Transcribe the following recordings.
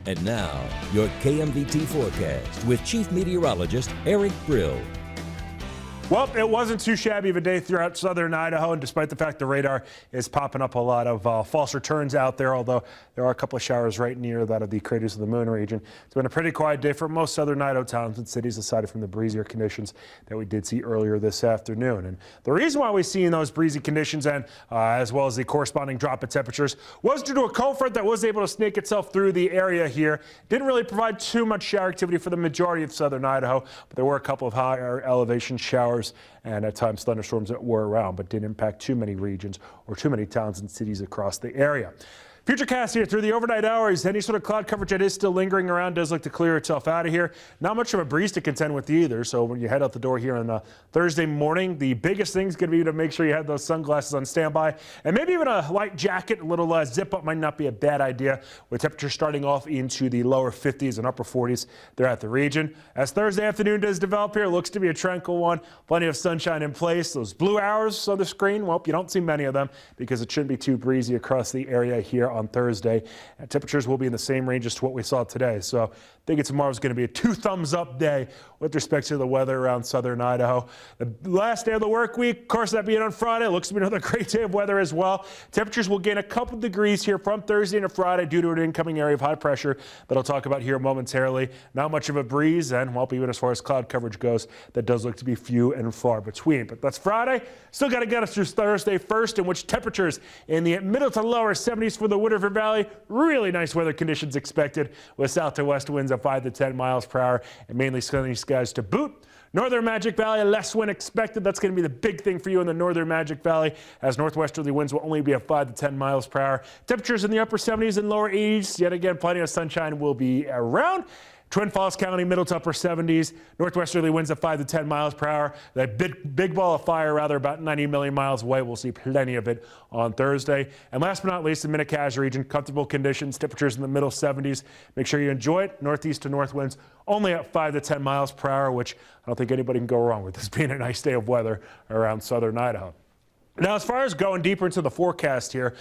And now, your KMVT forecast with Chief Meteorologist Eric Brill. Well, it wasn't too shabby of a day throughout southern Idaho, and despite the fact the radar is popping up a lot of false returns out there, although there are a couple of showers right near that of the craters of the moon region. It's been a pretty quiet day for most southern Idaho towns and cities, aside from the breezier conditions that we did see earlier this afternoon. And the reason why we're seeing those breezy conditions and as well as the corresponding drop in temperatures was due to a cold front that was able to snake itself through the area here. Didn't really provide too much shower activity for the majority of southern Idaho, but there were a couple of higher elevation showers and at times thunderstorms that were around, but didn't impact too many regions or too many towns and cities across the area. Futurecast here through the overnight hours. Any sort of cloud coverage that is still lingering around does look to clear itself out of here. Not much of a breeze to contend with either. So when you head out the door here on Thursday morning, the biggest thing is going to be to make sure you have those sunglasses on standby, and maybe even a light jacket. A little zip up might not be a bad idea, with temperatures starting off into the lower 50s and upper 40s throughout the region. As Thursday afternoon does develop here, it looks to be a tranquil one. Plenty of sunshine in place. Those blue hours on the screen, well, you don't see many of them because it shouldn't be too breezy across the area here on Thursday. And temperatures will be in the same range as to what we saw today. So I think tomorrow is going to be a 2 thumbs up day with respect to the weather around southern Idaho. The last day of the work week, of course, that being on Friday, looks to be another great day of weather as well. Temperatures will gain a couple degrees here from Thursday into Friday due to an incoming area of high pressure that I'll talk about here momentarily. Not much of a breeze, and well, even as far as cloud coverage goes, that does look to be few and far between. But that's Friday. Still got to get us through Thursday first, in which temperatures in the middle to lower 70s for the Woodford Valley. Really nice weather conditions expected with south to west winds at 5 to 10 miles per hour and mainly sunny skies to boot. Northern Magic Valley, less wind expected. That's going to be the big thing for you in the northern Magic Valley, as northwesterly winds will only be at 5 to 10 miles per hour. Temperatures in the upper 70s and lower 80s. Yet again, plenty of sunshine will be around. Twin Falls County, middle to upper 70s. Northwesterly winds at 5 to 10 miles per hour. That big ball of fire, rather, about 90 million miles away. We'll see plenty of it on Thursday. And last but not least, the Mini-Cas region, comfortable conditions, temperatures in the middle 70s. Make sure you enjoy it. Northeast to north winds only at 5 to 10 miles per hour, which I don't think anybody can go wrong with this being a nice day of weather around southern Idaho. Now, as far as going deeper into the forecast here,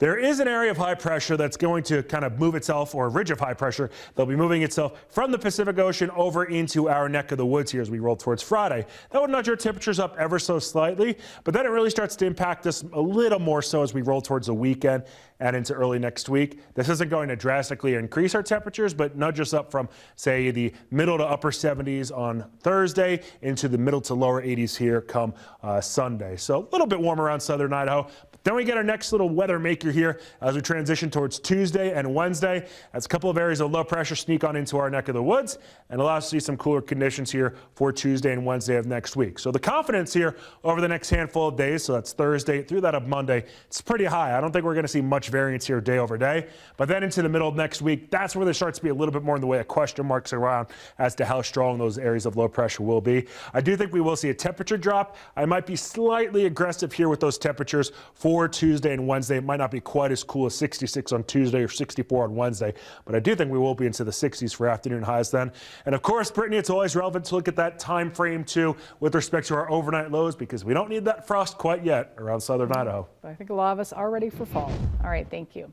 there is an area of high pressure that's going to kind of move itself, or a ridge of high pressure that'll be moving itself from the Pacific Ocean over into our neck of the woods here as we roll towards Friday. That would nudge our temperatures up ever so slightly, but then it really starts to impact us a little more so as we roll towards the weekend and into early next week. This isn't going to drastically increase our temperatures, but nudge us up from, say, the middle to upper 70s on Thursday into the middle to lower 80s here come Sunday. So a little bit warmer around southern Idaho. Then we get our next little weather maker here as we transition towards Tuesday and Wednesday. As a couple of areas of low pressure sneak on into our neck of the woods and allow us to see some cooler conditions here for Tuesday and Wednesday of next week. So the confidence here over the next handful of days, so that's Thursday through that of Monday, it's pretty high. I don't think we're going to see much variance here day over day. But then into the middle of next week, that's where there starts to be a little bit more in the way of question marks around as to how strong those areas of low pressure will be. I do think we will see a temperature drop. I might be slightly aggressive here with those temperatures for Tuesday and Wednesday. It might not be quite as cool as 66 on Tuesday or 64 on Wednesday, but I do think we will be into the 60s for afternoon highs then. And of course, Brittany, it's always relevant to look at that time frame too with respect to our overnight lows, because we don't need that frost quite yet around southern Idaho. I think a lot of us are ready for fall. All right, thank you.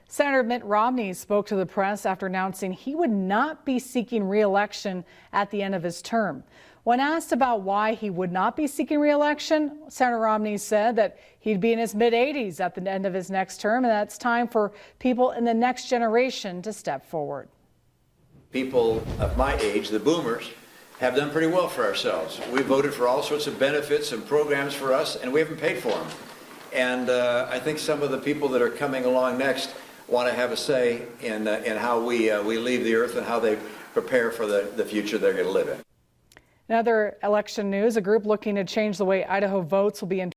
Senator Mitt Romney spoke to the press after announcing he would not be seeking re-election at the end of his term. When asked about why he would not be seeking re-election, Senator Romney said that he'd be in his mid-80s at the end of his next term, and that's time for people in the next generation to step forward. People of my age, the boomers, have done pretty well for ourselves. We voted for all sorts of benefits and programs for us, and we haven't paid for them. And I think some of the people that are coming along next want to have a say in how we leave the earth and how they prepare for the future they're going to live in. In other election news, a group looking to change the way Idaho votes will be